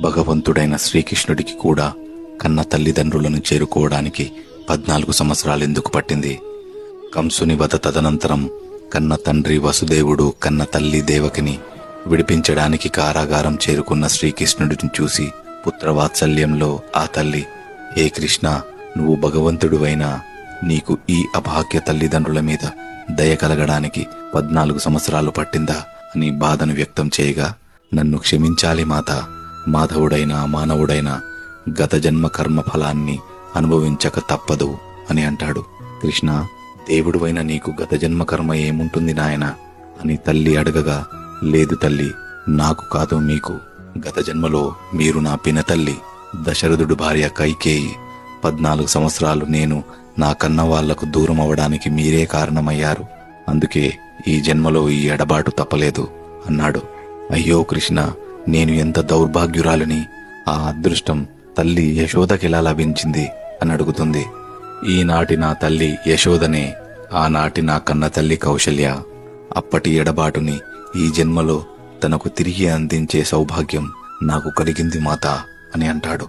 భగవంతుడైన శ్రీకృష్ణుడికి కూడా కన్న తల్లిదండ్రులను చేరుకోవడానికి 14 సంవత్సరాలు ఎందుకు పట్టింది? కంసుని వధ తదనంతరం కన్న తండ్రి వసుదేవుడు కన్న తల్లి దేవకిని విడిపించడానికి కారాగారం చేరుకున్న శ్రీకృష్ణుడిని చూసి పుత్రవాత్సల్యంలో ఆ తల్లి, హే కృష్ణ, నువ్వు భగవంతుడివైనా నీకు ఈ అభాగ్య తల్లిదండ్రుల మీద దయ కలగడానికి 14 సంవత్సరాలు పట్టిందా అని బాధను వ్యక్తం చేయగా, నన్ను క్షమించాలి మాత, మాధవుడైన మానవుడైన గత జన్మ కర్మ ఫలాన్ని అనుభవించక తప్పదు అని అంటాడు. కృష్ణ, దేవుడువైన నీకు గత జన్మ కర్మ ఏముంటుంది నాయనా అని తల్లి అడగగా, లేదు తల్లి, నాకు కాదు మీకు. గత జన్మలో మీరు నా పినతల్లి దశరథుడు భార్య కైకేయి 14 సంవత్సరాలు నేను నా కన్న వాళ్లకు దూరం అవడానికి మీరే కారణమయ్యారు. అందుకే ఈ జన్మలో ఈ ఎడబాటు తప్పలేదు అన్నాడు. అయ్యో కృష్ణ, నేను ఎంత దౌర్భాగ్యురాలిని! ఆ అదృష్టం తల్లి యశోదకెలా లభించింది అని అడుగుతుంది. ఈనాటి నా తల్లి యశోదనే ఆనాటి నా కన్న తల్లి కౌశల్య. అప్పటి ఎడబాటుని ఈ జన్మలో తనకు తిరిగి అందించే సౌభాగ్యం నాకు కలిగింది మాత అని అంటాడు.